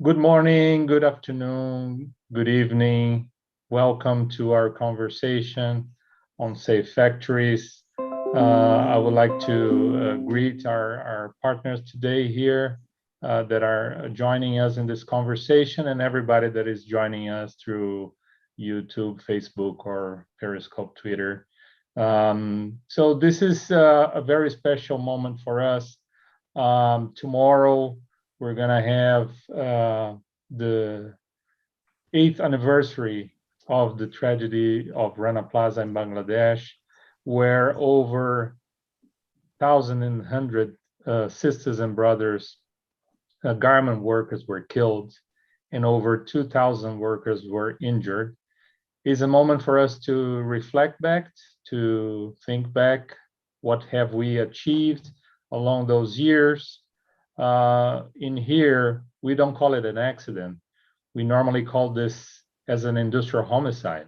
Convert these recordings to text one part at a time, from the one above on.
Good morning, good afternoon, good evening. Welcome to our conversation on safe factories. I would like to greet our partners today here that are joining us in this conversation and everybody that is joining us through YouTube, Facebook, or Periscope, Twitter. So this is a very special moment for us. Tomorrow, we're gonna have the 8th anniversary of the tragedy of Rana Plaza in Bangladesh, where over 1,100 sisters and brothers, garment workers were killed, and over 2,000 workers were injured. Is a moment for us to reflect back, to think back, what have we achieved along those years. In here, we don't call it an accident. We normally call this as an industrial homicide.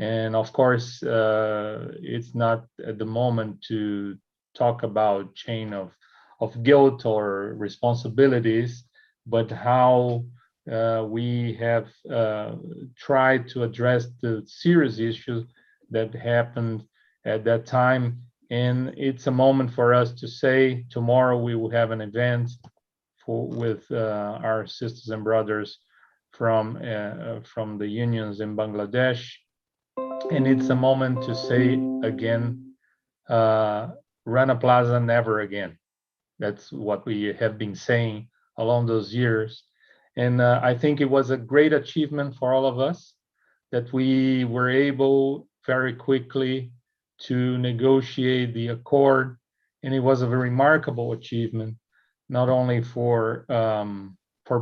And of course, it's not at the moment to talk about chain of guilt or responsibilities, but how we have tried to address the serious issues that happened at that time. And it's a moment for us to say tomorrow we will have an event with our sisters and brothers from the unions in Bangladesh. And it's a moment to say again, Rana Plaza never again. That's what we have been saying along those years. And I think it was a great achievement for all of us that we were able very quickly to negotiate the accord. And it was a very remarkable achievement, not only for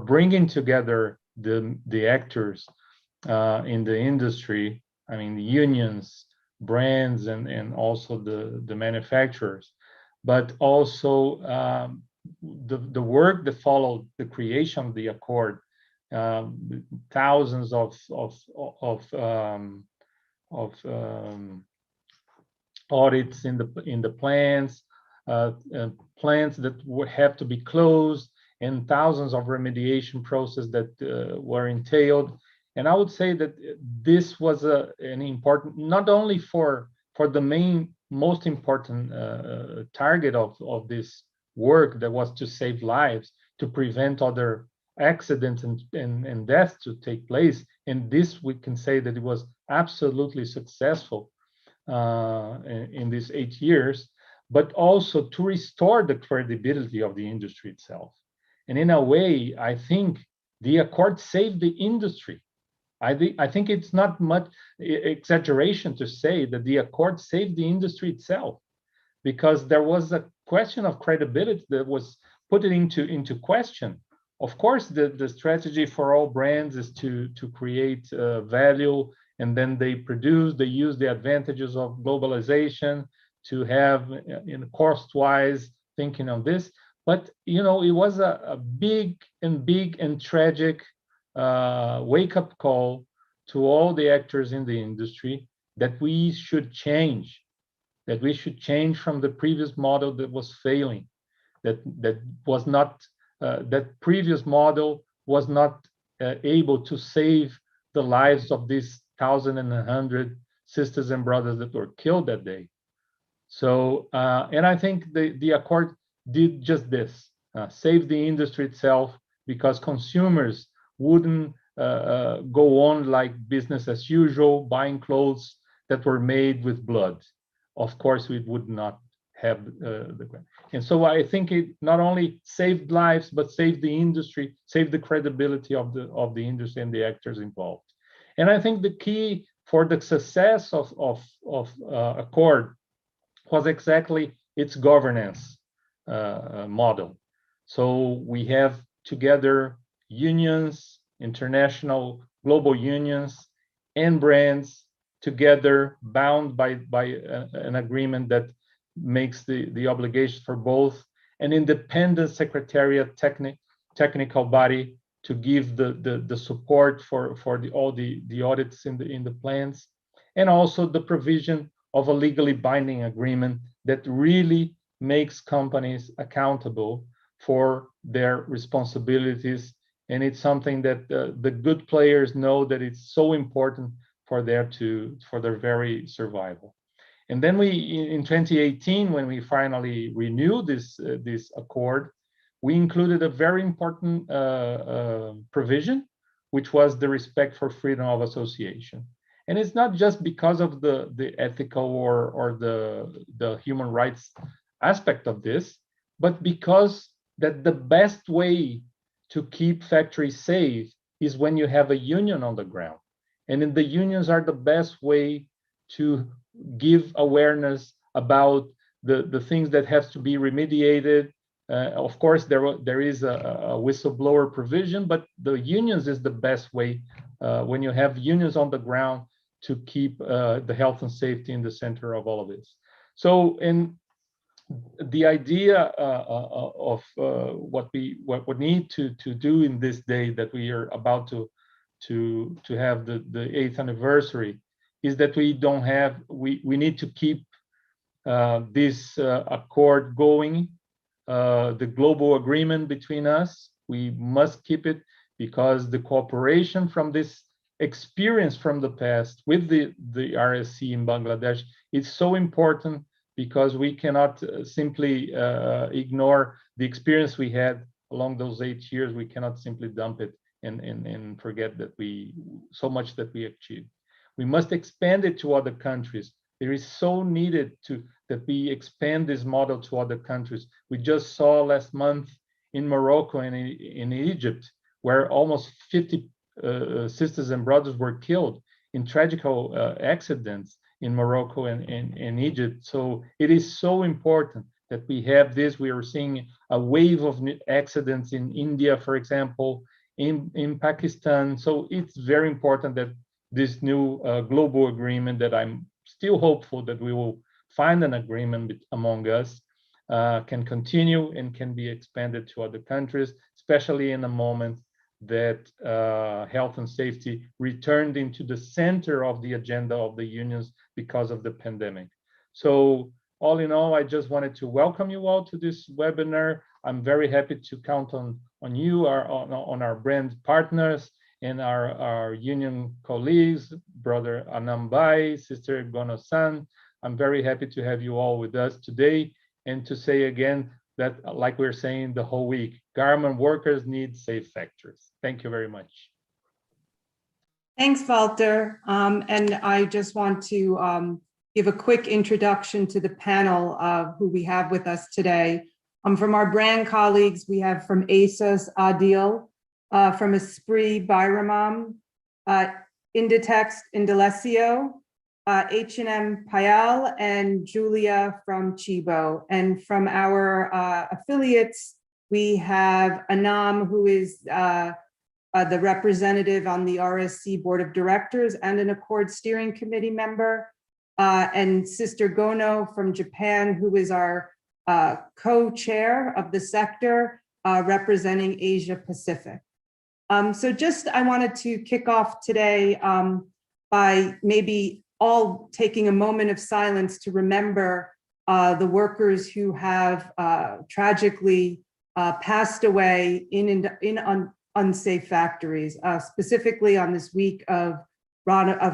bringing together the actors in the industry, I mean, the unions, brands, and also the manufacturers, but also the work that followed the creation of the accord, thousands of audits in the plants, plants that have to be closed, and thousands of remediation processes that were entailed. And I would say that this was an important, not only for the most important target of this work, that was to save lives, to prevent other accidents and deaths to take place. And this, we can say that it was absolutely successful in these 8 years, but also to restore the credibility of the industry itself. And in a way, I think the accord saved the industry. I think it's not much exaggeration to say that the accord saved the industry itself, because there was a question of credibility that was put it into question. Of course, the strategy for all brands is to create value, and then they use the advantages of globalization to have, cost-wise, thinking of this. But it was a big and tragic wake-up call to all the actors in the industry that we should change, from the previous model that was failing, that was not that previous model was not able to save the lives of these 1,100 sisters and brothers that were killed that day. So, and I think the accord did just this, save the industry itself, because consumers wouldn't go on like business as usual, buying clothes that were made with blood. Of course, we would not have and so I think it not only saved lives, but saved the industry, saved the credibility of the industry and the actors involved. And I think the key for the success of Accord was exactly its governance model. So we have together unions, international, global unions, and brands together, bound by an agreement that makes the obligation for both an independent secretariat technical body to give the support for all the audits in the plants, and also the provision of a legally binding agreement that really makes companies accountable for their responsibilities and it's something that the good players know that it's so important for their very survival. And then in 2018, when we finally renewed this accord, we included a very important provision, which was the respect for freedom of association. And it's not just because of the ethical or the human rights aspect of this, but because that the best way to keep factories safe is when you have a union on the ground. And then the unions are the best way to give awareness about the things that have to be remediated. Of course, there is a whistleblower provision, but the unions is the best way when you have unions on the ground to keep the health and safety in the center of all of this. So, the idea of what we need to do in this day that we are about to have the 8th anniversary is that we need to keep this accord going, the global agreement between us. We must keep it because the cooperation from this experience from the past with the RSC in Bangladesh is so important, because we cannot simply ignore the experience we had along those 8 years. We cannot simply dump it and forget that so much that we achieved. We must expand it to other countries. There is so needed that we expand this model to other countries. We just saw last month in Morocco and in Egypt, where almost 50 sisters and brothers were killed in tragic accidents in Morocco and in Egypt. So it is so important that we have this. We are seeing a wave of accidents in India, for example, in Pakistan. So it's very important that this new global agreement, that I'm still hopeful that we will find an agreement among us, can continue and can be expanded to other countries, especially in a moment that health and safety returned into the center of the agenda of the unions because of the pandemic. So all in all, I just wanted to welcome you all to this webinar. I'm very happy to count on you, on our brand partners and our union colleagues, Brother Anambai, Sister Gono-san. I'm very happy to have you all with us today, and to say again that, like we're saying the whole week, garment workers need safe factories. Thank you very much. Thanks, Walter. And I just want to give a quick introduction to the panel who we have with us today. From our brand colleagues, we have from ASOS, Adil, from Esprit, Bayramam, Inditex, Indalecio, H&M Payal, and Julia from Tchibo. And from our affiliates, we have Anam, who is the representative on the RSC Board of Directors and an Accord Steering Committee member, and Sister Gono from Japan, who is our co-chair of the sector representing Asia Pacific. So just, I wanted to kick off today by maybe all taking a moment of silence to remember the workers who have tragically passed away in unsafe factories, specifically on this week of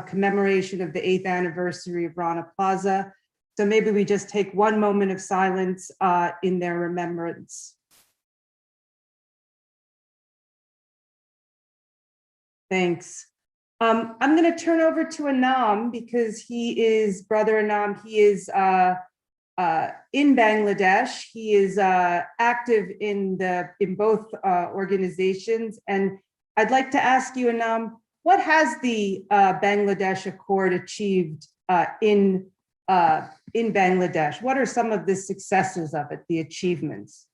commemoration of the 8th anniversary of Rana Plaza. So maybe we just take one moment of silence in their remembrance. Thanks. I'm going to turn over to Anam, because Brother Anam, he is in Bangladesh. He is active in both organizations. And I'd like to ask you, Anam, what has the Bangladesh Accord achieved in Bangladesh? What are some of the successes of it, the achievements?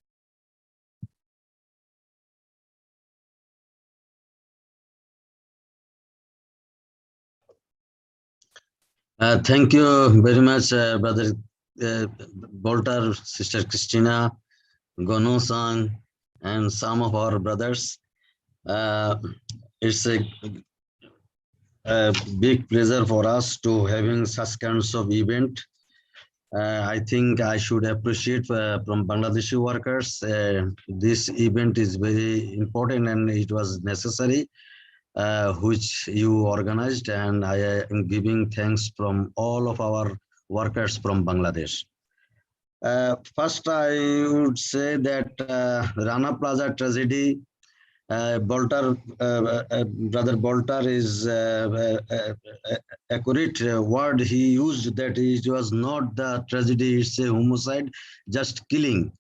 Thank you very much, Brother Bolter, Sister Christina, Gono-san, and some of our brothers. It's a big pleasure for us to having such kinds of event I think I should appreciate from Bangladeshi workers. This event is very important and it was necessary, which you organized, and I am giving thanks from all of our workers from Bangladesh. First, I would say that Rana Plaza tragedy, Bolter, Brother Bolter is accurate word he used, that it was not the tragedy, it's a homicide, just killing.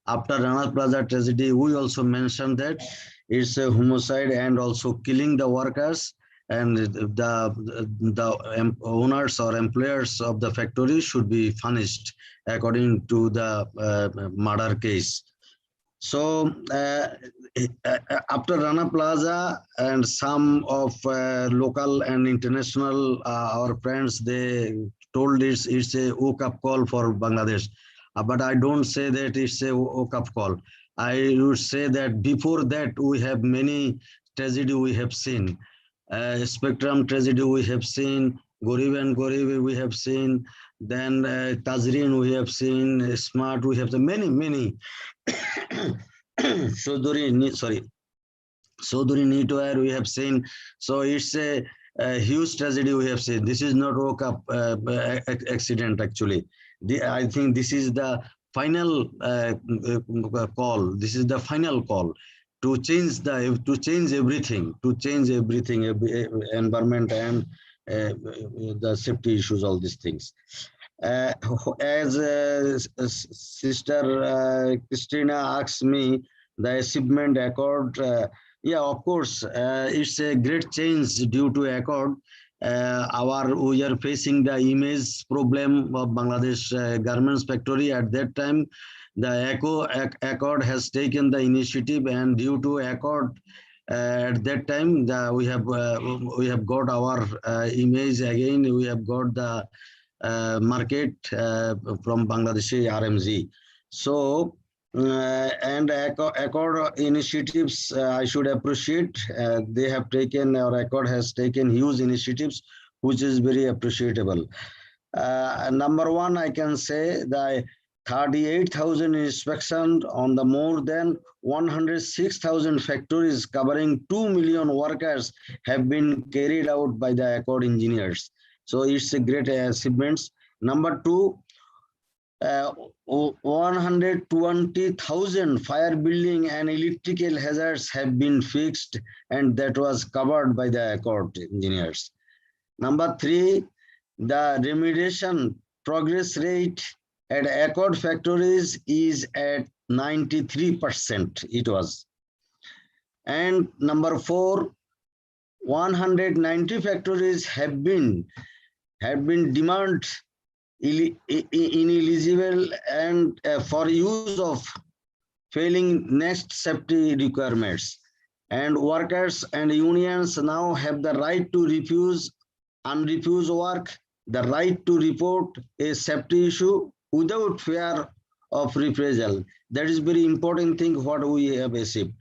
After Rana Plaza tragedy, we also mentioned that it's a homicide and also killing the workers, and the owners or employers of the factory should be punished according to the murder case. So after Rana Plaza, and some of local and international our friends, they told it's a wake-up call for Bangladesh. But I don't say that it's a wake-up call. I would say that before that we have many tragedy we have seen. Spectrum tragedy we have seen, Gorib and Gorib we have seen, then Tazreen we have seen, Smart we have seen, many. Shoduri Neatwear we have seen. So it's a huge tragedy we have seen. This is not woke up accident actually. I think this is the final call. This is the final call to change everything, environment and the safety issues, all these things. As Sister Christina asked me, the achievement accord, yeah, of course, it's a great change due to accord. We are facing the image problem of Bangladesh garments factory. At that time, the accord has taken the initiative, and due to accord, at that time, we have got our image again. We have got the market from Bangladeshi RMZ. So, and accord initiatives, I should appreciate. They have taken, or accord has taken huge initiatives, which is very appreciable. Number one, I can say that 38,000 inspections on the more than 106,000 factories covering 2 million workers have been carried out by the accord engineers. So it's a great achievement. Number two, 120,000 fire building and electrical hazards have been fixed, and that was covered by the accord engineers. Number three, the remediation progress rate at accord factories is at 93%. It was. And number four, 190 factories have been deemed ineligible and for use of failing next safety requirements. And workers and unions now have the right to refuse work, the right to report a safety issue without fear of reprisal. That is very important thing what we have achieved.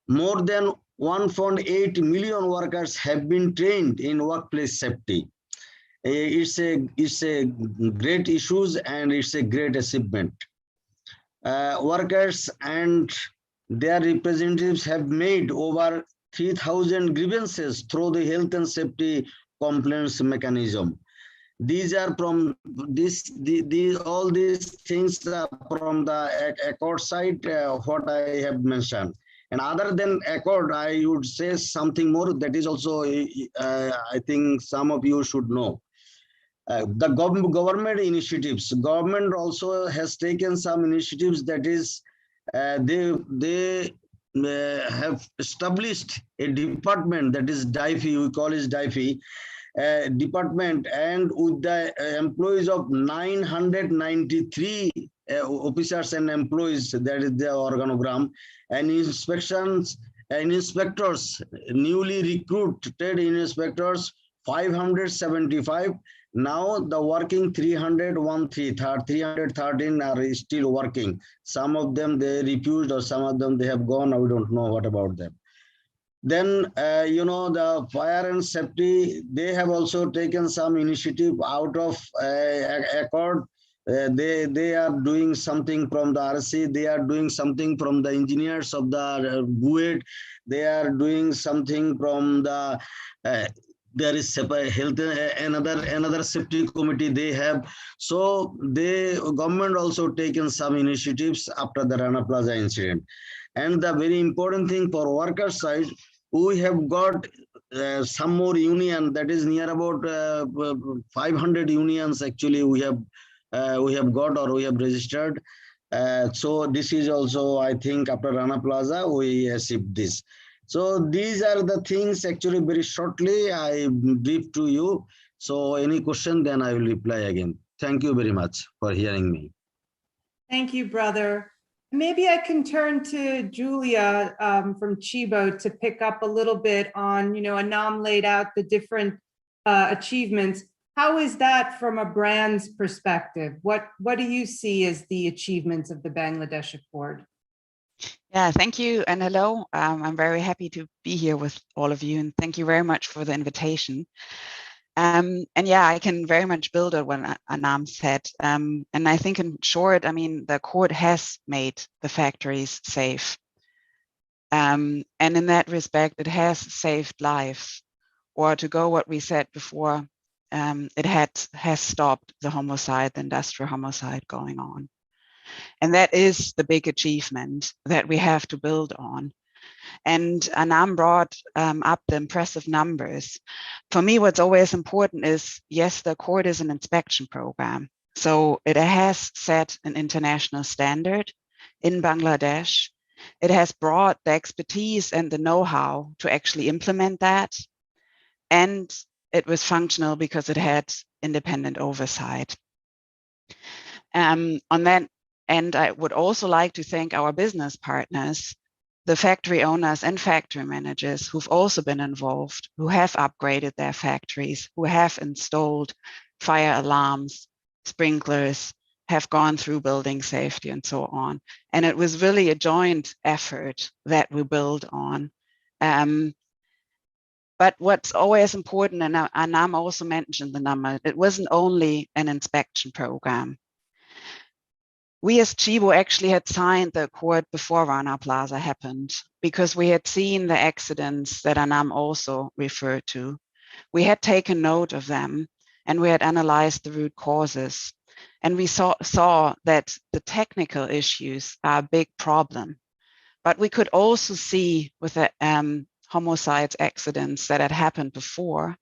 More than 1.8 million workers have been trained in workplace safety. It's a great issues, and it's a great achievement. Workers and their representatives have made over 3,000 grievances through the health and safety complaints mechanism. These are from all these things from the accord side, what I have mentioned. And other than accord, I would say something more that is also, I think some of you should know. The government initiatives, government also has taken some initiatives, that is, they have established a department, that is DIFE, we call it DIFE, department, and with the employees of 993 officers and employees, that is the organogram, and inspectors, newly recruited inspectors 575. Now the working 313 are still working. Some of them they refused, or some of them they have gone. I don't know what about them. Then, the fire and safety, they have also taken some initiative out of accord. They are doing something from the RC, they are doing something from the engineers of the BUET, they are doing something from the there is separate health, another safety committee they have. So the government also taken some initiatives after the Rana Plaza incident. And the very important thing for worker side, we have got some more union, that is near about 500 unions actually we have got or we have registered. So this is also, I think, after Rana Plaza, we achieved this. So these are the things actually very shortly I brief to you. So any question, then I will reply again. Thank you very much for hearing me. Thank you, brother. Maybe I can turn to Julia from Tchibo to pick up a little bit on, Anam laid out the different achievements. How is that from a brand's perspective? What do you see as the achievements of the Bangladesh Accord? Yeah, thank you and hello. I'm very happy to be here with all of you and thank you very much for the invitation. And yeah, I can very much build on what Anam said. And I think in short, the Accord has made the factories safe. And in that respect, it has saved lives. Or to go what we said before, it has stopped the homicide, the industrial homicide going on. And that is the big achievement that we have to build on. And Anam brought up the impressive numbers. For me, what's always important is, yes, the Accord is an inspection program. So it has set an international standard in Bangladesh. It has brought the expertise and the know-how to actually implement that. And it was functional because it had independent oversight. On that end, I would also like to thank our business partners, the factory owners and factory managers who've also been involved, who have upgraded their factories, who have installed fire alarms, sprinklers, have gone through building safety and so on. And it was really a joint effort that we build on. But what's always important, and Anam also mentioned the number, it wasn't only an inspection program. We as Tchibo actually had signed the Accord before Rana Plaza happened because we had seen the accidents that Anam also referred to. We had taken note of them and we had analyzed the root causes. And we saw that the technical issues are a big problem. But we could also see with the homicides accidents that had happened before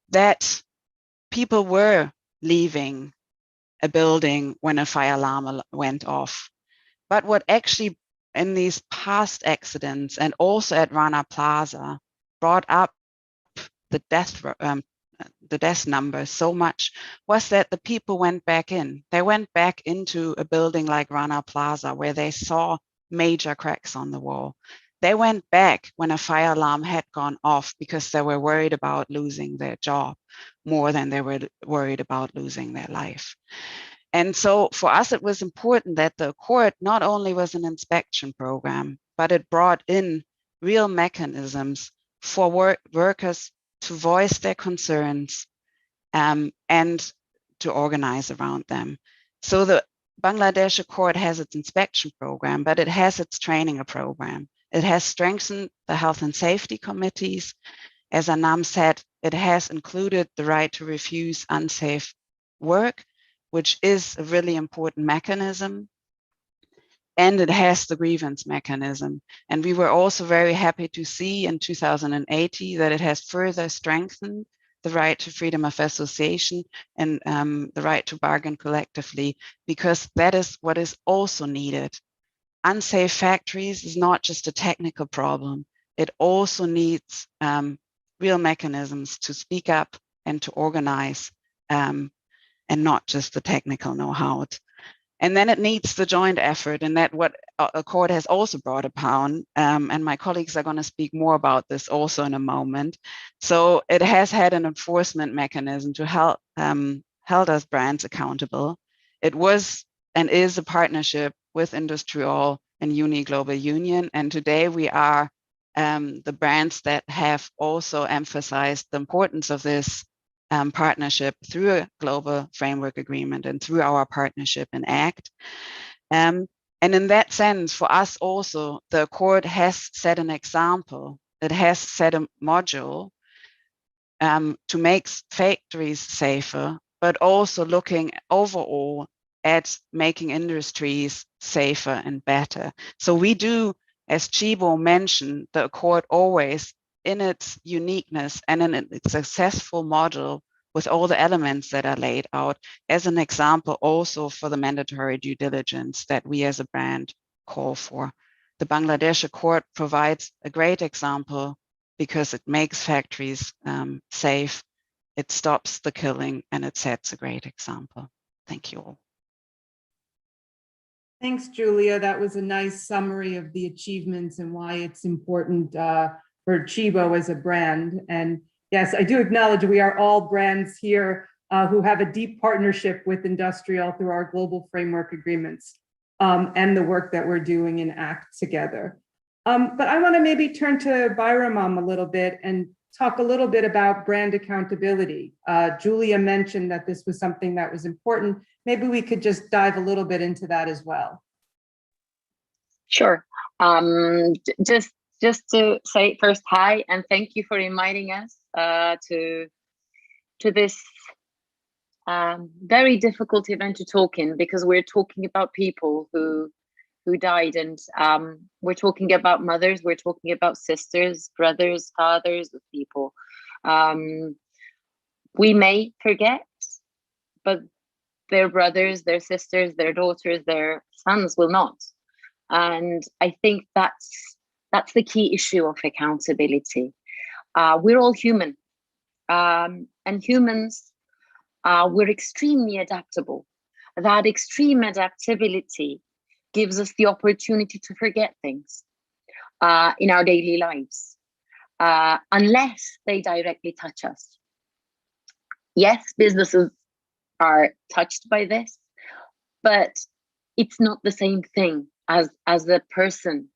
that people were leaving a building when a fire alarm went off. But what actually in these past accidents and also at Rana Plaza brought up the death number so much was that the people went back in. They went back into a building like Rana Plaza where they saw major cracks on the wall. They went back when a fire alarm had gone off because they were worried about losing their job more than they were worried about losing their life. And so for us, it was important that the Accord not only was an inspection program, but it brought in real mechanisms for workers to voice their concerns and to organize around them. So the Bangladesh Accord has its inspection program, but it has its training program. It has strengthened the health and safety committees. As Anam said, it has included the right to refuse unsafe work, which is a really important mechanism. And it has the grievance mechanism. And we were also very happy to see in 2018 that it has further strengthened the right to freedom of association and the right to bargain collectively, because that is what is also needed. Unsafe factories is not just a technical problem. It also needs real mechanisms to speak up and to organize and not just the technical know-how. And then it needs the joint effort, and that what Accord has also brought upon, and my colleagues are going to speak more about this also in a moment. So it has had an enforcement mechanism to help held us brands accountable. It was and is a partnership with Industrial and Uni Global Union, and today we are the brands that have also emphasized the importance of this partnership through a global framework agreement and through our partnership in ACT. And in that sense, for us also, the Accord has set an example. It has set a module to make factories safer, but also looking overall at making industries safer and better. So we do, as Tchibo mentioned, the Accord always in its uniqueness and in its successful model with all the elements that are laid out as an example also for the mandatory due diligence that we as a brand call for. The Bangladesh Accord provides a great example because it makes factories safe, it stops the killing, and it sets a great example. Thank you all. Thanks, Julia. That was a nice summary of the achievements and why it's important for Tchibo as a brand. And yes, I do acknowledge we are all brands here who have a deep partnership with Industrial through our global framework agreements and the work that we're doing in ACT together. But I want to maybe turn to Bayramam a little bit and talk a little bit about brand accountability. Julia mentioned that this was something that was important. Maybe we could just dive a little bit into that as well. Sure. Just to say first, hi, and thank you for inviting us to this very difficult event to talk in, because we're talking about people who died, and we're talking about mothers, we're talking about sisters, brothers, fathers of people. We may forget, but their brothers, their sisters, their daughters, their sons will not. And I think that's the key issue of accountability. We're all human, and humans, we're extremely adaptable. That extreme adaptability gives us the opportunity to forget things in our daily lives, unless they directly touch us. Yes, businesses are touched by this, but it's not the same thing as the person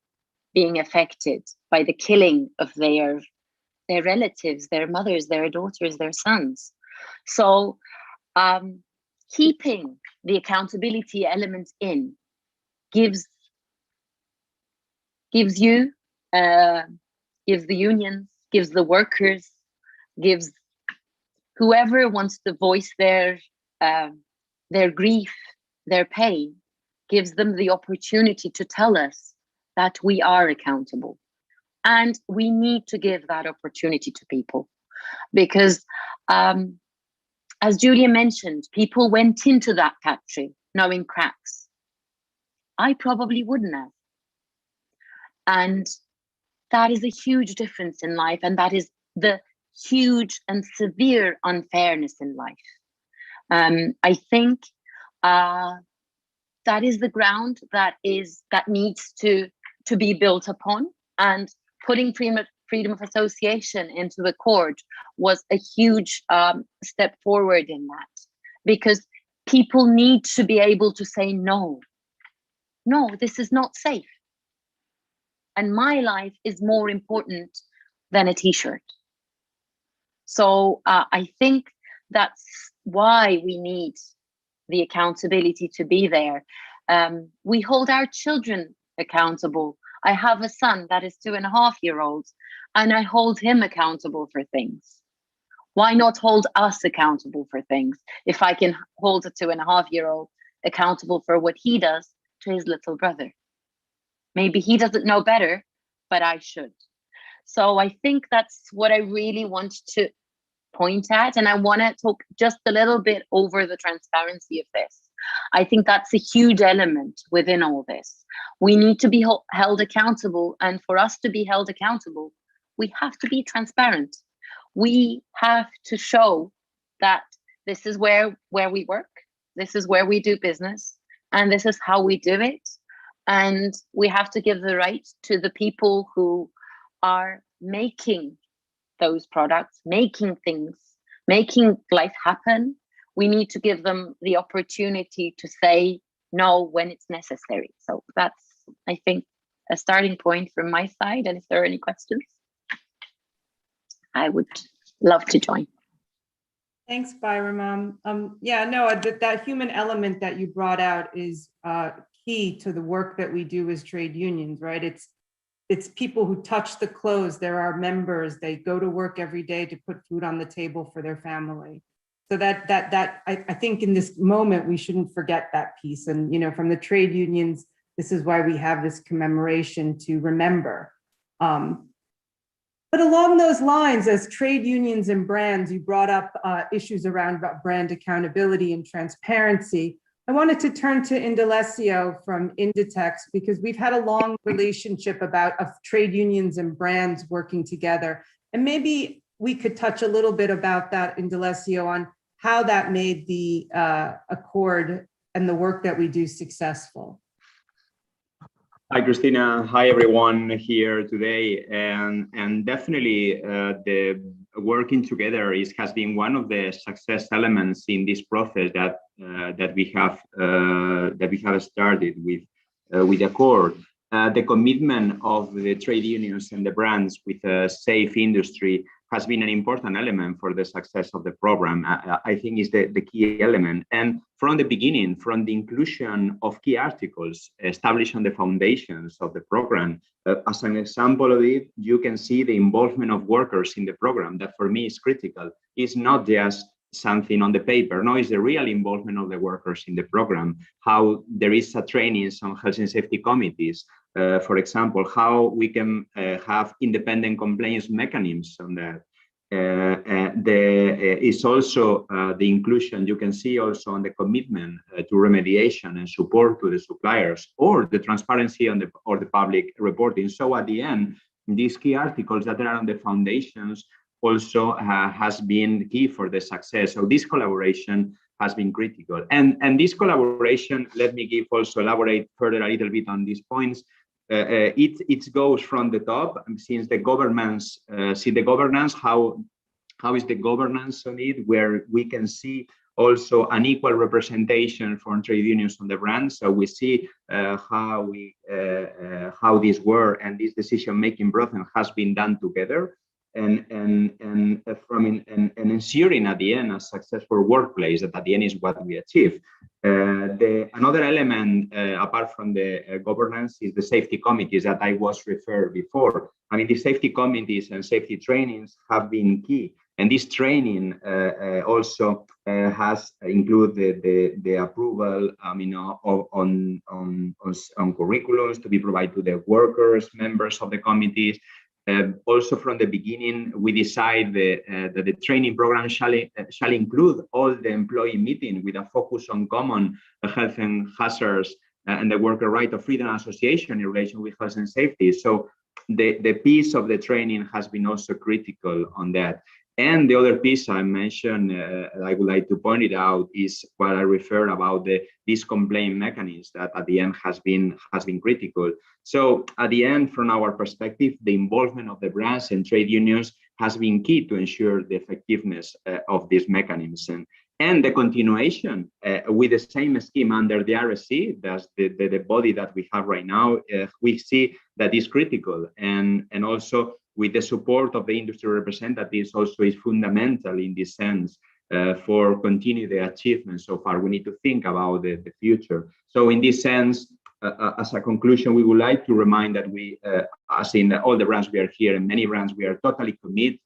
being affected by the killing of their relatives, their mothers, their daughters, their sons. So keeping the accountability element in gives you, gives the unions, gives the workers, gives whoever wants to voice their grief, their pain, gives them the opportunity to tell us that we are accountable. And we need to give that opportunity to people, because as Julia mentioned, people went into that factory knowing cracks. I probably wouldn't have. And that is a huge difference in life, and that is the huge and severe unfairness in life. I think that is the ground that needs to be built upon, and putting freedom of association into the Accord was a huge step forward in that, because people need to be able to say no, this is not safe, and my life is more important than a t-shirt. So I think that's why we need the accountability to be there. We hold our children accountable. I have a son that is 2.5-year-old, and I hold him accountable for things. Why not hold us accountable for things? If I can hold a 2.5-year-old accountable for what he does to his little brother. Maybe he doesn't know better, but I should. So I think that's what I really want to point at. And I want to talk just a little bit over the transparency of this. I think that's a huge element within all this. We need to be held accountable. And for us to be held accountable, we have to be transparent. We have to show that this is where we work, this is where we do business, and this is how we do it. And we have to give the right to the people who are making those products, making things, making life happen. We need to give them the opportunity to say no when it's necessary. So that's, I think, a starting point from my side. And if there are any questions, I would love to join. Thanks, Byram. Yeah, no, that human element that you brought out is key to the work that we do as trade unions, right? It's people who touch the clothes. They're our members. They go to work every day to put food on the table for their family. So I think in this moment, we shouldn't forget that piece. And, you know, from the trade unions, this is why we have this commemoration to remember. But along those lines, as trade unions and brands, you brought up issues around brand accountability and transparency. I wanted to turn to Indalecio from Inditex, because we've had a long relationship of trade unions and brands working together. And maybe we could touch a little bit about that, Indalecio, on how that made the accord and the work that we do successful. Hi, Christina. Hi, everyone here today. And definitely the working together has been one of the success elements in this process that we have started with the Accord. The commitment of the trade unions and the brands with a safe industry has been an important element for the success of the program. I think is the key element. And from the beginning, from the inclusion of key articles established on the foundations of the program, as an example of it, you can see the involvement of workers in the program that for me is critical. It's not just something on the paper. No, it's the real involvement of the workers in the program, how there is a training on health and safety committees, for example, how we can have independent complaints mechanisms on that. There is also the inclusion, you can see also on the commitment to remediation and support to the suppliers, or the transparency on or the public reporting. So at the end, these key articles that are on the foundations also has been key for the success. So this collaboration has been critical. And this collaboration, let me elaborate further a little bit on these points. It goes from the top, since the governance, how is the governance on it, where we can see also an equal representation from trade unions on the brand. So we see how this work and this decision-making process has been done together, and ensuring at the end a successful workplace, that at the end is what we achieve. Another element apart from the governance is the safety committees that I was referred before. I mean, the safety committees and safety trainings have been key, and this training also has included the approval, on curriculums to be provided to the workers, members of the committees. Also from the beginning, we decide that the training program shall include all the employee meeting with a focus on common health and hazards and the worker right of freedom and association in relation with health and safety. So the piece of the training has been also critical on that. And the other piece I mentioned, I would like to point it out, is what I referred about this complaint mechanism that at the end has been critical. So at the end, from our perspective, the involvement of the brands and trade unions has been key to ensure the effectiveness of this mechanism. And the continuation with the same scheme under the RSC, that's the body that we have right now, we see that is critical. And also with the support of the industry representatives also is fundamental in this sense for continue the achievements so far. We need to think about the future. So in this sense, as a conclusion, we would like to remind that we, as in all the brands we are here and many brands, we are totally committed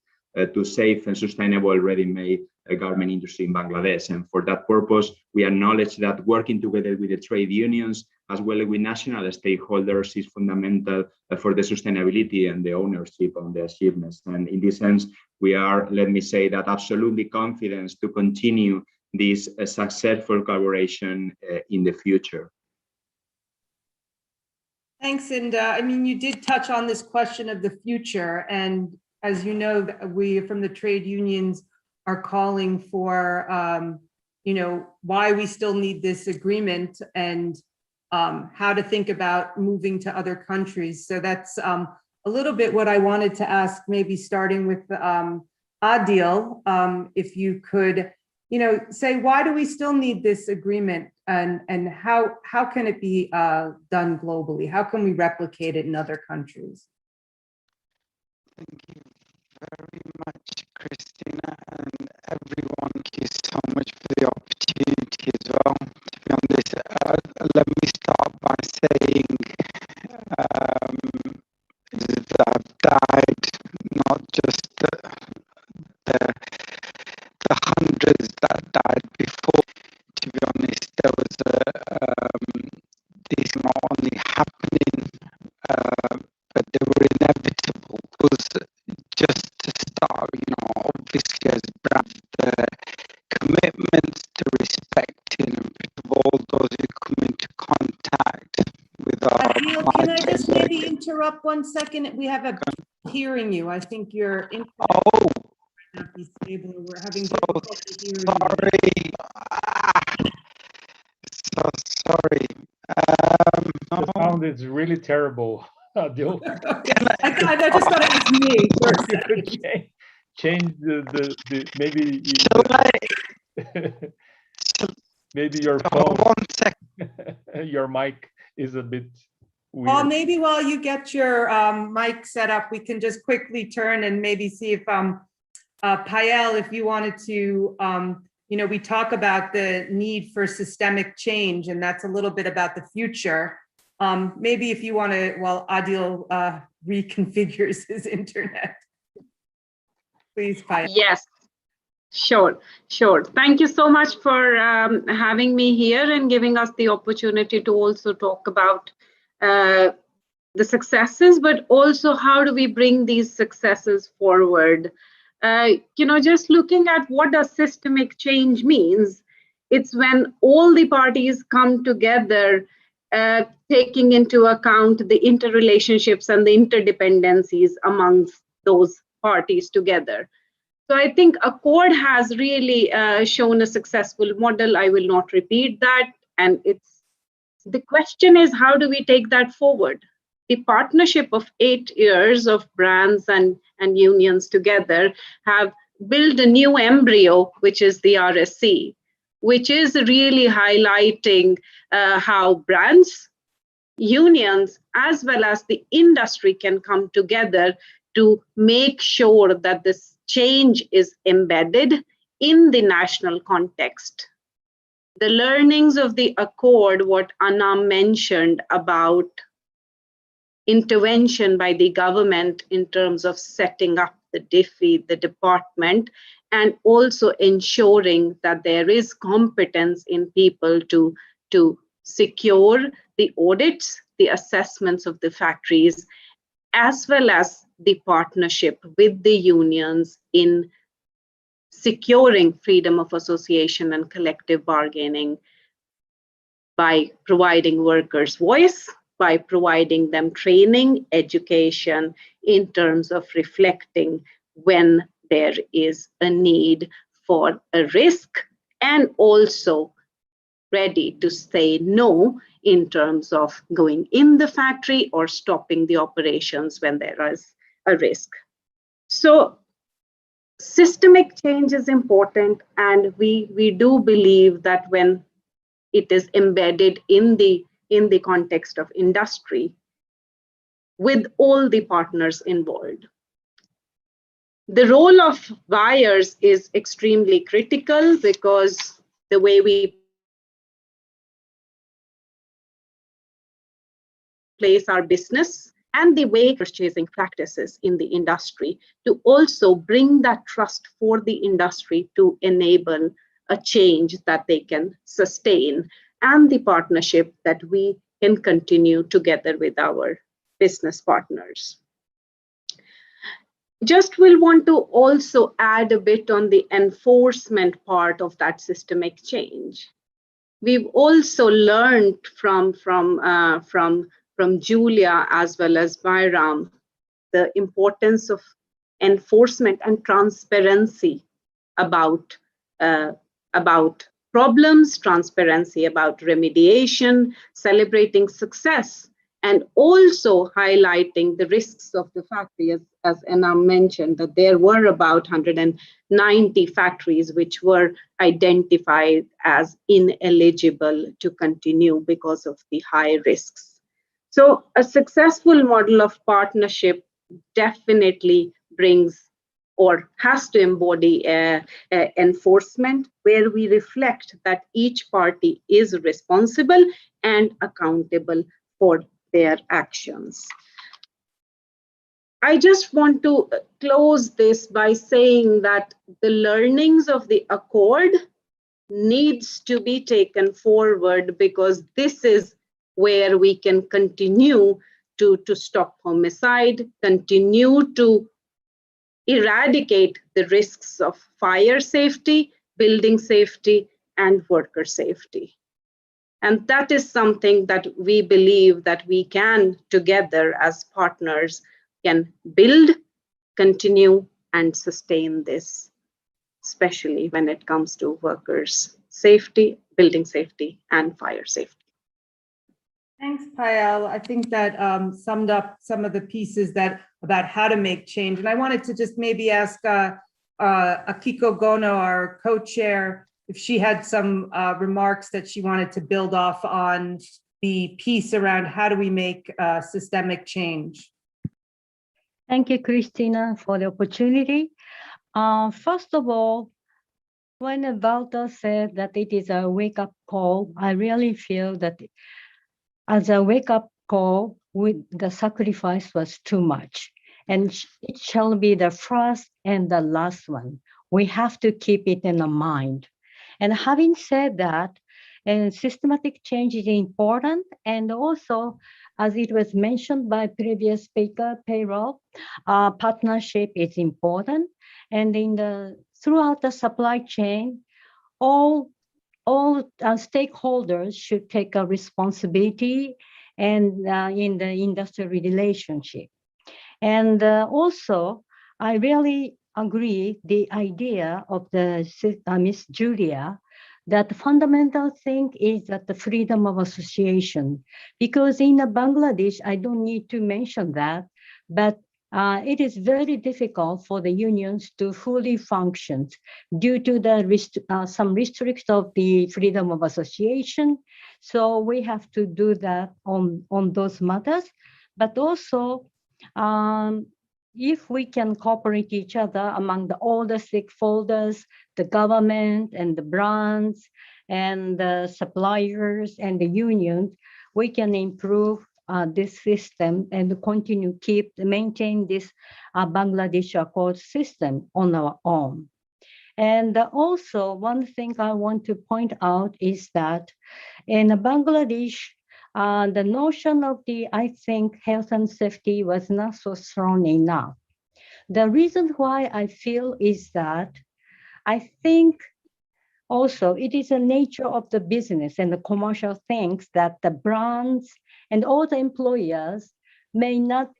to safe and sustainable ready-made garment industry in Bangladesh. And for that purpose, we acknowledge that working together with the trade unions as well as with national stakeholders is fundamental for the sustainability and the ownership of the achievements. And in this sense, we are, let me say, that absolutely confident to continue this successful collaboration in the future. Thanks. And I mean, you did touch on this question of the future. And as you know, we from the trade unions are calling for, why we still need this agreement and how to think about moving to other countries. So that's a little bit what I wanted to ask, maybe starting with Adil, if you could, say, why do we still need this agreement, and how can it be done globally? How can we replicate it in other countries? Thank you very much, Christina, and everyone interrupt 1 second? We have a hearing you. I think your internet Oh, might not be stable. We're having so difficulty hearing you. sorry. So sorry. The sound is really terrible. Adil. I just thought it was me for a You could second. change the maybe Shall I? maybe your Oh, phone, 1 sec. your mic is a bit Well, weird. maybe while you get your mic set up, we can just quickly turn and maybe see if Payal, if you wanted to, you know, we talk about the need for systemic change, and that's a little bit about the future. Maybe if you want to, while Adil reconfigures his internet. Please, Payal. Yes, sure. Thank you so much for having me here and giving us the opportunity to also talk about the successes, but also how do we bring these successes forward. You know, just looking at what does systemic change means, it's when all the parties come together, taking into account the interrelationships and the interdependencies amongst those parties together. So I think Accord has really shown a successful model. I will not repeat that. And the question is, how do we take that forward? The partnership of 8 years of brands and unions together have built a new embryo, which is the RSC, which is really highlighting how brands, unions, as well as the industry can come together to make sure that this change is embedded in the national context. The learnings of the Accord, what Anna mentioned about intervention by the government in terms of setting up the DIFI, the department, and also ensuring that there is competence in people to secure the audits, the assessments of the factories, as well as the partnership with the unions in securing freedom of association and collective bargaining by providing workers' voice, by providing them training, education in terms of reflecting when there is a need for a risk, and also ready to say no in terms of going in the factory or stopping the operations when there is a risk. So systemic change is important, and we do believe that when it is embedded in the context of industry with all the partners involved. The role of buyers is extremely critical because the way we place our business and the way purchasing practices in the industry to also bring that trust for the industry to enable a change that they can sustain, and the partnership that we can continue together with our business partners. Just will want to also add a bit on the enforcement part of that systemic change. We've also learned from Julia as well as Bayram the importance of enforcement and transparency about problems, transparency about remediation, celebrating success, and also highlighting the risks of the factory, as Anna mentioned, that there were about 190 factories which were identified as ineligible to continue because of the high risks. So a successful model of partnership definitely brings or has to embody enforcement, where we reflect that each party is responsible and accountable for their actions. I just want to close this by saying that the learnings of the Accord needs to be taken forward, because this is where we can continue to stop homicide, continue to eradicate the risks of fire safety, building safety, and worker safety. And that is something that we believe that we can together as partners can build, continue, and sustain this, especially when it comes to workers' safety, building safety, and fire safety. Thanks, Payal. I think that summed up some of the pieces that about how to make change. And I wanted to just maybe ask Akiko Gono, our co-chair, if she had some remarks that she wanted to build off on the piece around how do we make systemic change. Thank you, Christina, for the opportunity. First of all, when Walter said that it is a wake-up call, I really feel that as a wake-up call, the sacrifice was too much. And it shall be the first and the last one. We have to keep it in mind. And having said that, systematic change is important. And also, as it was mentioned by previous speaker, payroll, partnership is important. And throughout the supply chain, all stakeholders should take a responsibility and in the industrial relationship. And also, I really agree the idea of the Miss Julia, that the fundamental thing is that the freedom of association, because in Bangladesh, I don't need to mention that, but it is very difficult for the unions to fully function due to the some restrictions of the freedom of association. So we have to do that on those matters. But also, if we can cooperate each other among all the stakeholders, the government and the brands and the suppliers and the unions, we can improve this system and continue maintain this Bangladesh Accord system on our own. And also, one thing I want to point out is that in Bangladesh, the notion of I think, health and safety was not so strong enough. The reason why I feel is that I think also it is the nature of the business and the commercial things that the brands and all the employers may not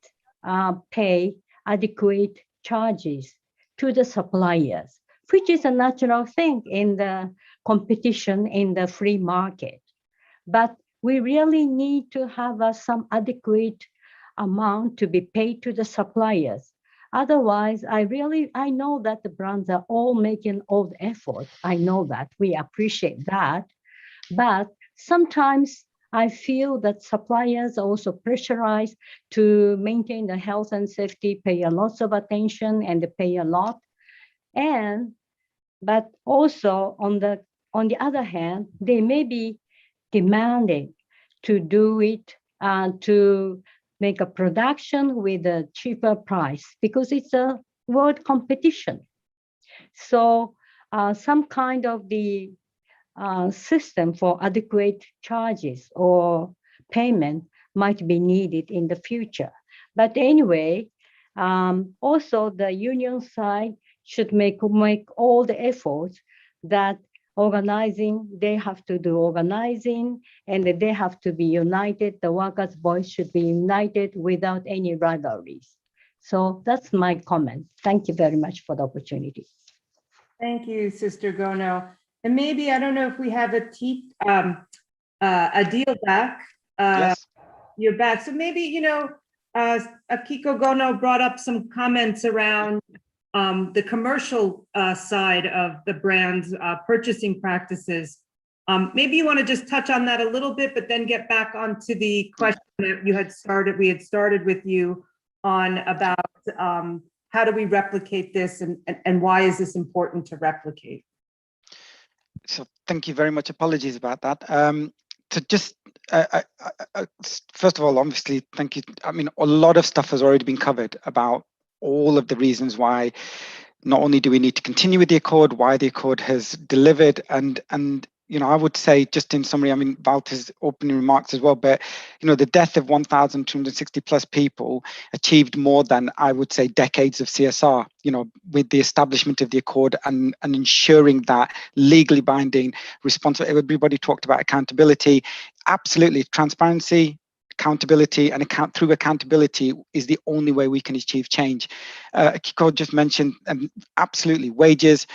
pay adequate charges to the suppliers, which is a natural thing in the competition in the free market. But we really need to have some adequate amount to be paid to the suppliers. Otherwise, I know that the brands are all making all the effort. I know that, we appreciate that. But sometimes I feel that suppliers are also pressurized to maintain the health and safety, pay a lot of attention and pay a lot. But also on the other hand, they may be demanding to do it to make a production with a cheaper price because it's a world competition. So some kind of the system for adequate charges or payment might be needed in the future. But anyway, also the union side should make all the efforts that they have to do organizing, and they have to be united. The workers' voice should be united without any rivalries. So that's my comment. Thank you very much for the opportunity. Thank you, Sister Gono. And maybe, I don't know if we have Adil back. Yes. You're back. So maybe, Akiko Gono brought up some comments around the commercial side of the brand's purchasing practices. Maybe you want to just touch on that a little bit, but then get back onto the question that we had started with you on about how do we replicate this and why is this important to replicate? So thank you very much. Apologies about that. First of all, obviously, thank you. I mean, a lot of stuff has already been covered about all of the reasons why not only do we need to continue with the accord, why the accord has delivered, and I would say, just in summary, I mean, Walter's opening remarks as well, but, the death of 1,260 plus people achieved more than, I would say, decades of CSR, with the establishment of the Accord and ensuring that legally binding, responsible, everybody talked about accountability. Absolutely, transparency, accountability, and through accountability is the only way we can achieve change. Kiko just mentioned, absolutely, wages,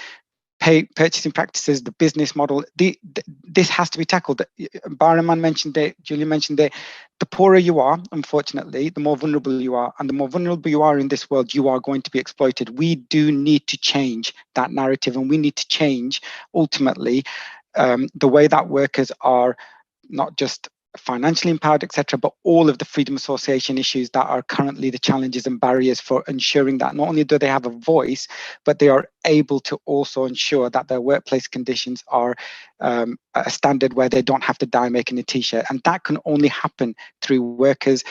purchasing practices, the business model. This has to be tackled. Baraman mentioned it, Julia mentioned it. The poorer you are, unfortunately, the more vulnerable you are. And the more vulnerable you are in this world, you are going to be exploited. We do need to change that narrative, and we need to change, ultimately, the way that workers are not just financially empowered, etc., but all of the freedom association issues that are currently the challenges and barriers for ensuring that not only do they have a voice, but they are able to also ensure that their workplace conditions are a standard where they don't have to die making a t-shirt. And that can only happen through workers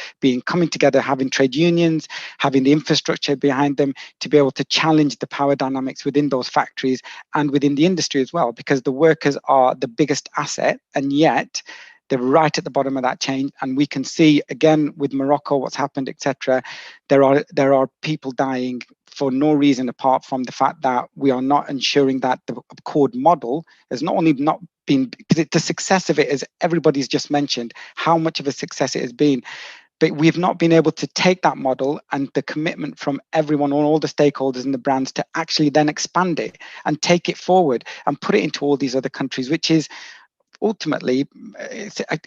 coming together, having trade unions, having the infrastructure behind them to be able to challenge the power dynamics within those factories and within the industry as well, because the workers are the biggest asset, and yet they're right at the bottom of that chain. And we can see, again, with Morocco, what's happened, etc. There are people dying for no reason apart from the fact that we are not ensuring that the Accord model has not only not been, because the success of it, as everybody's just mentioned, how much of a success it has been, but we've not been able to take that model and the commitment from everyone, all the stakeholders and the brands, to actually then expand it and take it forward and put it into all these other countries, which is ultimately,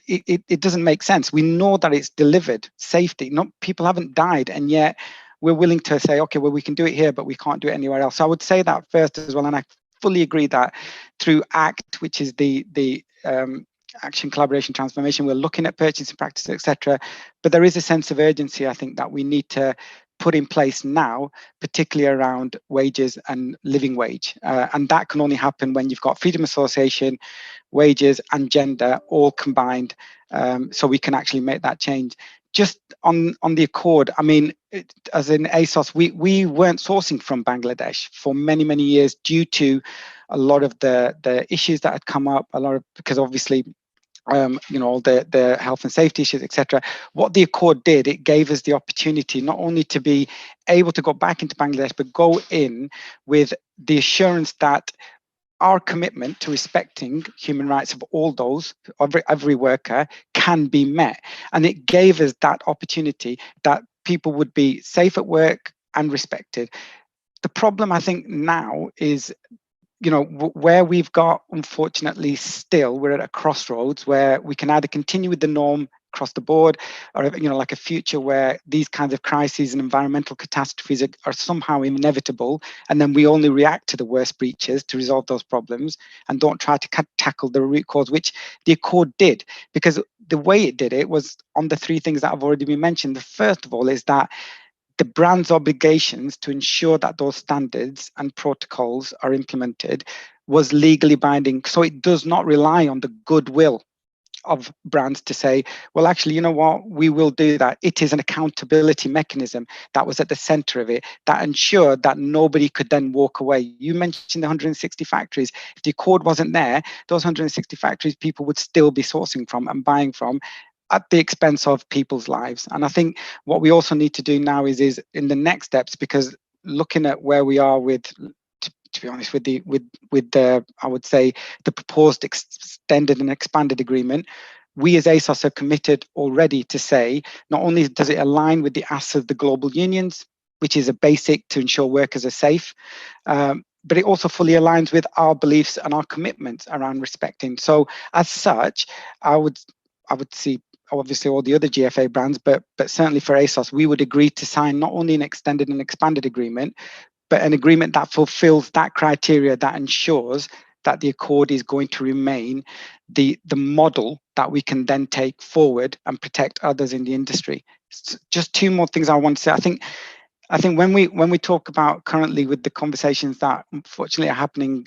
it doesn't make sense. We know that it's delivered safety. People haven't died, and yet we're willing to say, okay, well, we can do it here, but we can't do it anywhere else. So I would say that first as well, and I fully agree that through ACT, which is the action, collaboration, transformation, we're looking at purchasing practices, etc. But there is a sense of urgency, I think, that we need to put in place now, particularly around wages and living wage. And that can only happen when you've got freedom association, wages and gender all combined, so we can actually make that change. Just on the Accord, I mean, as in ASOS, we weren't sourcing from Bangladesh for many, many years due to a lot of the issues that had come up, because obviously, all the health and safety issues, etc. What the Accord did, it gave us the opportunity not only to be able to go back into Bangladesh, but go in with the assurance that our commitment to respecting human rights of all those, every worker, can be met. And it gave us that opportunity that people would be safe at work and respected. The problem, I think, now is, where we've got, unfortunately, still, we're at a crossroads where we can either continue with the norm across the board, or, like a future where these kinds of crises and environmental catastrophes are somehow inevitable, and then we only react to the worst breaches to resolve those problems and don't try to tackle the root cause, which the Accord did. Because the way it did it was on the three things that have already been mentioned. The first of all is that the brand's obligations to ensure that those standards and protocols are implemented was legally binding. So it does not rely on the goodwill of brands to say, well, actually, you know what, we will do that. It is an accountability mechanism that was at the center of it that ensured that nobody could then walk away. You mentioned the 160 factories. If the Accord wasn't there, those 160 factories, people would still be sourcing from and buying from at the expense of people's lives. And I think what we also need to do now is in the next steps, because looking at where we are with, to be honest, with the I would say the proposed extended and expanded agreement, we as ASOS are committed already to say, not only does it align with the asks of the global unions, which is a basic to ensure workers are safe, but it also fully aligns with our beliefs and our commitments around respecting. So as such, I would see obviously all the other GFA brands, but certainly for ASOS, we would agree to sign not only an extended and expanded agreement, but an agreement that fulfills that criteria, that ensures that the Accord is going to remain the model that we can then take forward and protect others in the industry. Just two more things I want to say. I think when we talk about currently with the conversations that unfortunately are happening,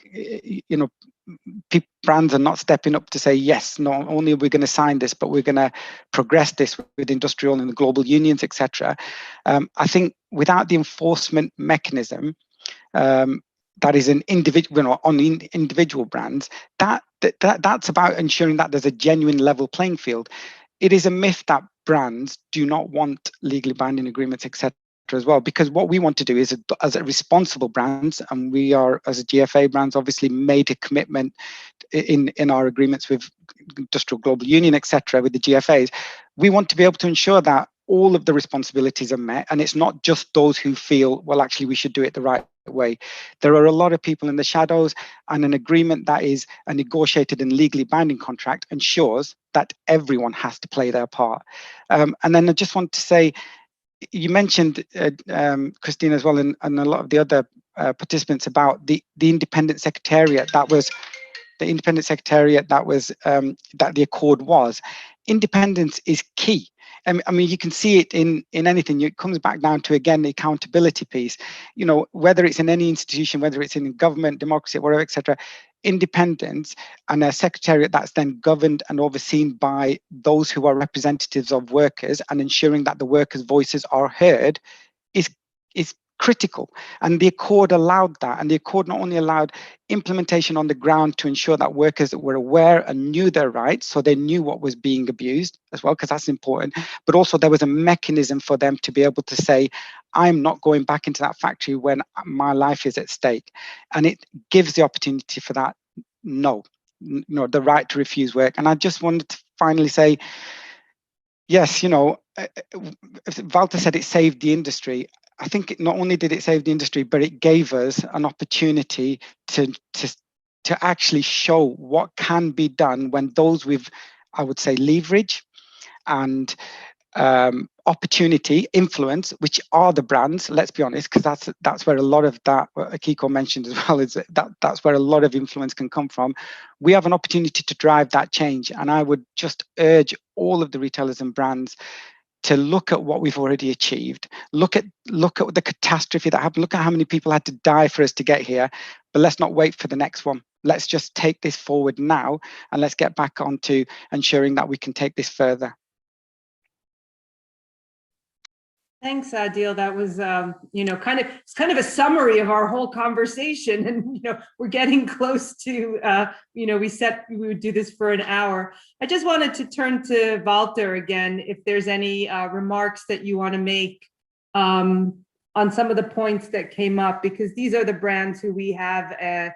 brands are not stepping up to say, yes, not only are we going to sign this, but we're going to progress this with industrial and the global unions, etc. I think without the enforcement mechanism, that is an individual, on individual brands, that's about ensuring that there's a genuine level playing field. It is a myth that brands do not want legally binding agreements, etc. as well, because what we want to do is, as a responsible brands, and we are, as a GFA brands, obviously made a commitment in our agreements with Industrial Global Union, etc., with the GFAs, we want to be able to ensure that all of the responsibilities are met, and it's not just those who feel, well, actually we should do it the right way. There are a lot of people in the shadows, and an agreement that is a negotiated and legally binding contract ensures that everyone has to play their part. And then I just want to say, you mentioned, Christine, as well, and a lot of the other participants, about the independent secretariat that was that the accord was. Independence is key. I mean, you can see it in anything. It comes back down to, again, the accountability piece. You know, whether it's in any institution, whether it's in government, democracy, whatever, etc., independence and a secretariat that's then governed and overseen by those who are representatives of workers and ensuring that the workers' voices are heard is critical. And the accord allowed that. And the accord not only allowed implementation on the ground to ensure that workers were aware and knew their rights, so they knew what was being abused as well, because that's important, but also there was a mechanism for them to be able to say, I'm not going back into that factory when my life is at stake. And it gives the opportunity for that, the right to refuse work. And I just wanted to finally say, yes, Walter said it saved the industry. I think not only did it save the industry, but it gave us an opportunity to actually show what can be done when those with, I would say, leverage and opportunity, influence, which are the brands, let's be honest, because that's where a lot of that, what Akiko mentioned as well, is that's where a lot of influence can come from. We have an opportunity to drive that change. And I would just urge all of the retailers and brands to look at what we've already achieved, look at the catastrophe that happened, look at how many people had to die for us to get here, but let's not wait for the next one. Let's just take this forward now, and let's get back onto ensuring that we can take this further. Thanks, Adil. That was, it's kind of a summary of our whole conversation. And, we're getting close to, we said we would do this for an hour. I just wanted to turn to Walter again, if there's any remarks that you want to make on some of the points that came up, because these are the brands who we have a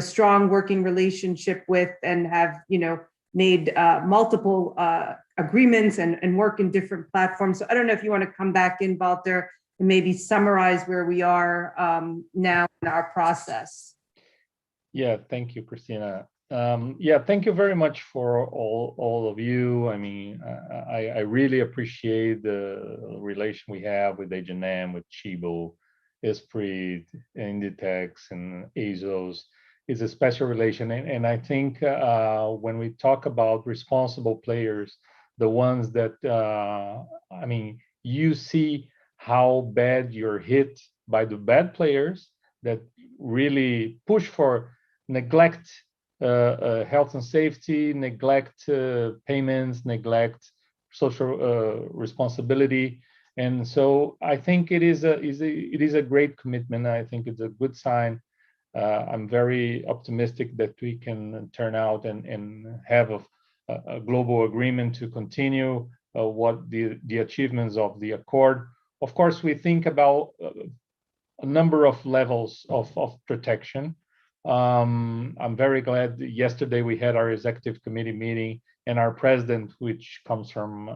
strong working relationship with and have, made multiple agreements and work in different platforms. So I don't know if you want to come back in, Walter, and maybe summarize where we are now in our process. Yeah, thank you, Christina. Thank you very much for all of you. I mean, I really appreciate the relation we have with H&M, with Tchibo, Esprit, Inditex, and ASOS. Is a special relation, and I think when we talk about responsible players, the ones that you see how bad you're hit by the bad players that really push for neglect health and safety, neglect payments, neglect social responsibility. And so I think it is a great commitment. I think it's a good sign. I'm very optimistic that we can turn out and have a global agreement to continue what the achievements of the accord. Of course, we think about a number of levels of protection. I'm very glad yesterday we had our executive committee meeting, and our president, which comes from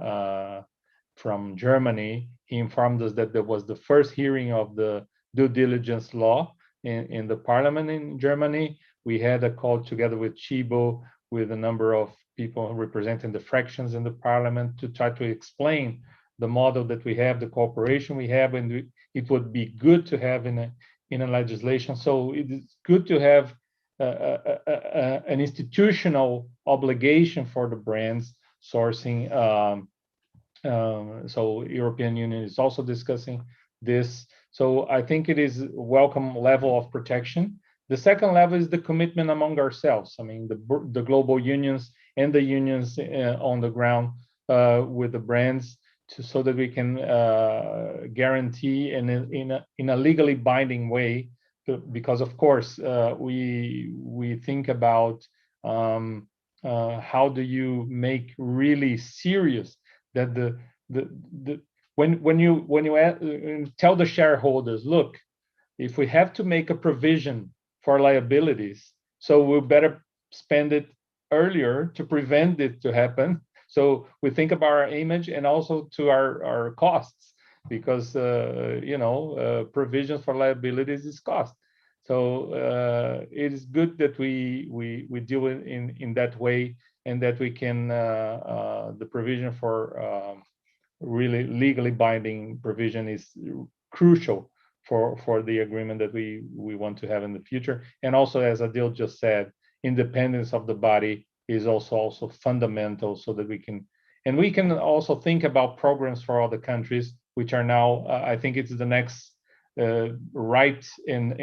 Germany, he informed us that there was the first hearing of the due diligence law in the parliament in Germany. We had a call together with Tchibo, with a number of people representing the fractions in the parliament, to try to explain the model that we have, the cooperation we have, and it would be good to have in a legislation. So it is good to have an institutional obligation for the brands sourcing. So European Union is also discussing this. So I think it is a welcome level of protection. The second level is the commitment among ourselves. I mean, the global unions and the unions on the ground with the brands, so that we can guarantee in a legally binding way because of course we think about how do you make really serious that when you tell the shareholders, look, if we have to make a provision for liabilities, so we better spend it earlier to prevent it to happen. So we think about our image and also to our costs, because provisions for liabilities is cost. So it is good that we deal in that way, and that we can the provision for really legally binding provision is crucial for the agreement that we want to have in the future. And also, as Adil just said, independence of the body is also fundamental, so that we can also think about programs for other countries, which are now I think it's the next right and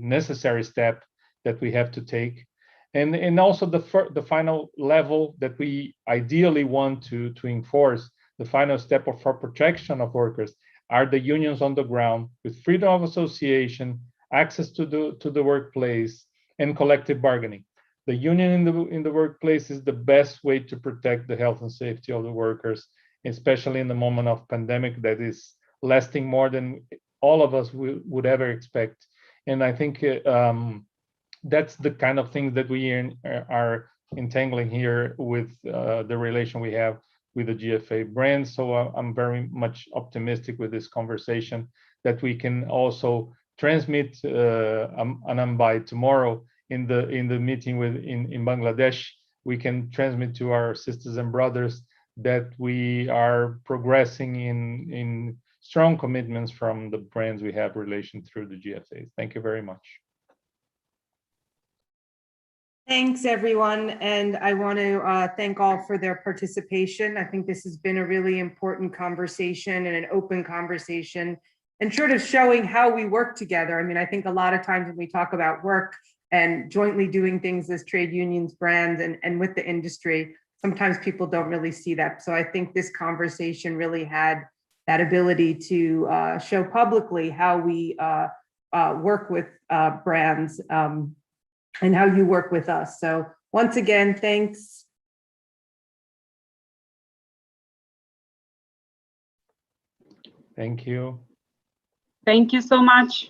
necessary step that we have to take. And also the final level that we ideally want to enforce, the final step for protection of workers, are the unions on the ground with freedom of association, access to the workplace, and collective bargaining. The union in the workplace is the best way to protect the health and safety of the workers, especially in the moment of pandemic that is lasting more than all of us would ever expect. And I think that's the kind of things that we are entangling here with the relation we have with the GFA brand. So I'm very much optimistic with this conversation that we can also transmit and by tomorrow in the meeting in Bangladesh, we can transmit to our sisters and brothers that we are progressing in strong commitments from the brands we have relation through the GFAs. Thank you very much. Thanks, everyone. And I want to thank all for their participation. I think this has been a really important conversation and an open conversation, and sort of showing how we work together. I mean, I think a lot of times when we talk about work and jointly doing things as trade unions, brands, and with the industry, sometimes people don't really see that. So I think this conversation really had that ability to show publicly how we work with brands and how you work with us. So once again, thanks. Thank you. Thank you so much.